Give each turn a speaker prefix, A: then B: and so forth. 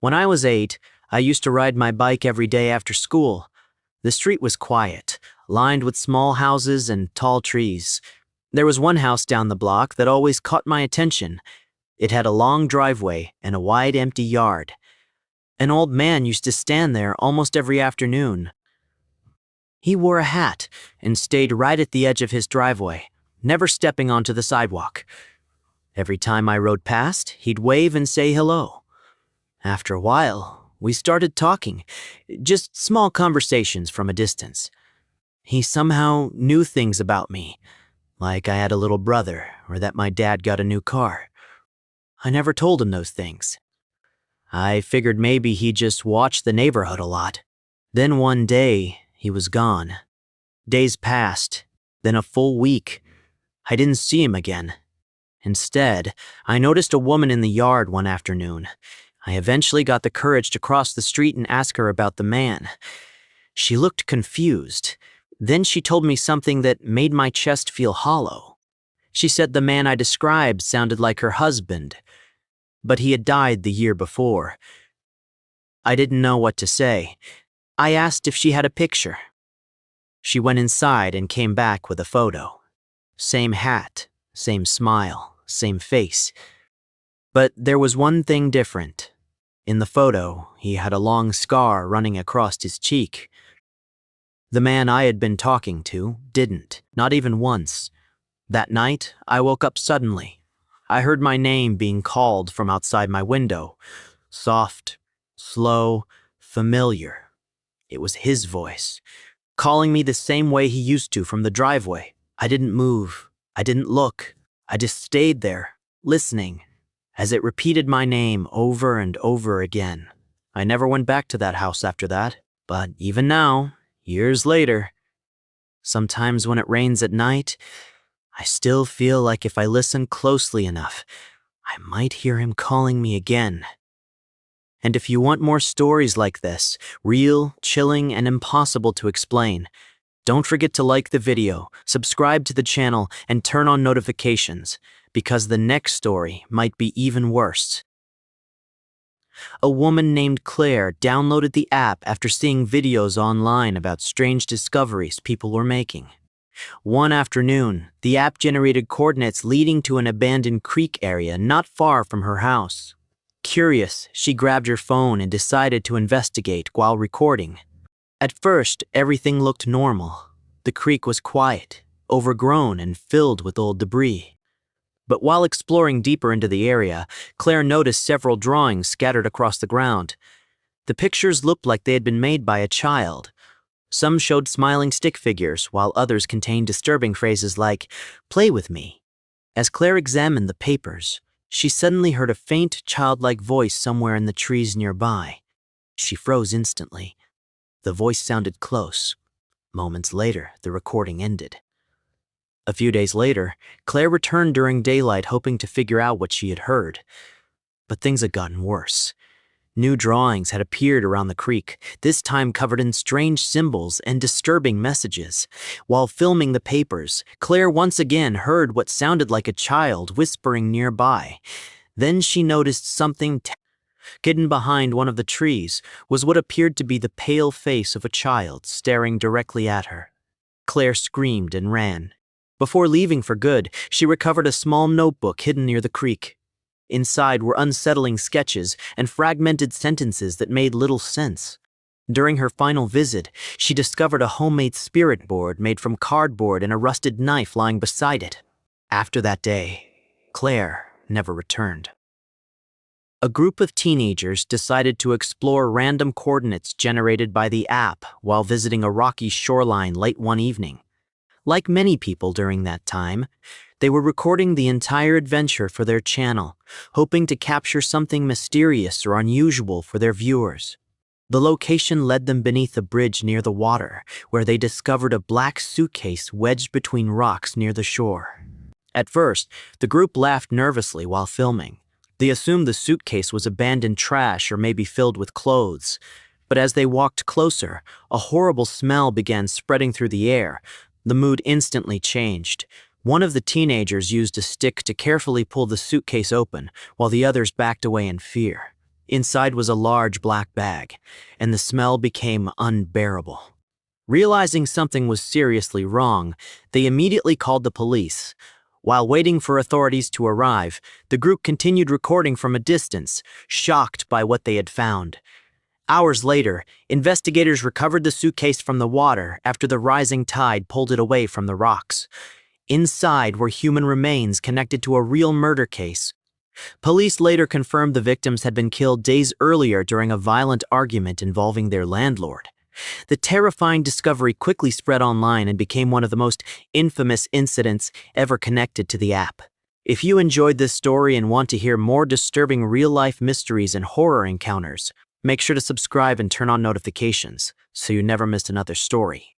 A: When I was 8, I used to ride my bike every day after school. The street was quiet, lined with small houses and tall trees. There was one house down the block that always caught my attention. It had a long driveway and a wide empty yard. An old man used to stand there almost every afternoon. He wore a hat and stayed right at the edge of his driveway, never stepping onto the sidewalk. Every time I rode past, he'd wave and say hello. After a while, we started talking, just small conversations from a distance. He somehow knew things about me, like I had a little brother or that my dad got a new car. I never told him those things. I figured maybe he just watched the neighborhood a lot. Then one day, he was gone. Days passed, then a full week. I didn't see him again. Instead, I noticed a woman in the yard one afternoon. I eventually got the courage to cross the street and ask her about the man. She looked confused. Then she told me something that made my chest feel hollow. She said the man I described sounded like her husband, but he had died the year before. I didn't know what to say. I asked if she had a picture. She went inside and came back with a photo. Same hat, same smile, same face. But there was one thing different. In the photo, he had a long scar running across his cheek. The man I had been talking to didn't, not even once. That night, I woke up suddenly. I heard my name being called from outside my window. Soft, slow, familiar. It was his voice, calling me the same way he used to from the driveway. I didn't move. I didn't look. I just stayed there, listening, as it repeated my name over and over again. I never went back to that house after that, but even now, years later, sometimes when it rains at night, I still feel like if I listen closely enough, I might hear him calling me again. And if you want more stories like this, real, chilling, and impossible to explain, don't forget to like the video, subscribe to the channel, and turn on notifications, because the next story might be even worse. A woman named Claire downloaded the app after seeing videos online about strange discoveries people were making. One afternoon, the app generated coordinates leading to an abandoned creek area not far from her house. Curious, she grabbed her phone and decided to investigate while recording. At first, everything looked normal. The creek was quiet, overgrown, and filled with old debris. But while exploring deeper into the area, Claire noticed several drawings scattered across the ground. The pictures looked like they had been made by a child. Some showed smiling stick figures, while others contained disturbing phrases like, "Play with me." As Claire examined the papers, she suddenly heard a faint, childlike voice somewhere in the trees nearby. She froze instantly. The voice sounded close. Moments later, the recording ended. A few days later, Claire returned during daylight hoping to figure out what she had heard. But things had gotten worse. New drawings had appeared around the creek, this time covered in strange symbols and disturbing messages. While filming the papers, Claire once again heard what sounded like a child whispering nearby. Then she noticed something hidden behind one of the trees was what appeared to be the pale face of a child staring directly at her. Claire screamed and ran. Before leaving for good, she recovered a small notebook hidden near the creek. Inside were unsettling sketches and fragmented sentences that made little sense. During her final visit, she discovered a homemade spirit board made from cardboard and a rusted knife lying beside it. After that day, Claire never returned. A group of teenagers decided to explore random coordinates generated by the app while visiting a rocky shoreline late one evening. Like many people during that time, they were recording the entire adventure for their channel, hoping to capture something mysterious or unusual for their viewers. The location led them beneath a bridge near the water, where they discovered a black suitcase wedged between rocks near the shore. At first, the group laughed nervously while filming. They assumed the suitcase was abandoned trash or maybe filled with clothes. But as they walked closer, a horrible smell began spreading through the air. The mood instantly changed. One of the teenagers used a stick to carefully pull the suitcase open, while the others backed away in fear. Inside was a large black bag, and the smell became unbearable. Realizing something was seriously wrong, they immediately called the police. While waiting for authorities to arrive, the group continued recording from a distance, shocked by what they had found. Hours later, investigators recovered the suitcase from the water after the rising tide pulled it away from the rocks. Inside were human remains connected to a real murder case. Police later confirmed the victims had been killed days earlier during a violent argument involving their landlord. The terrifying discovery quickly spread online and became one of the most infamous incidents ever connected to the app. If you enjoyed this story and want to hear more disturbing real-life mysteries and horror encounters, make sure to subscribe and turn on notifications so you never miss another story.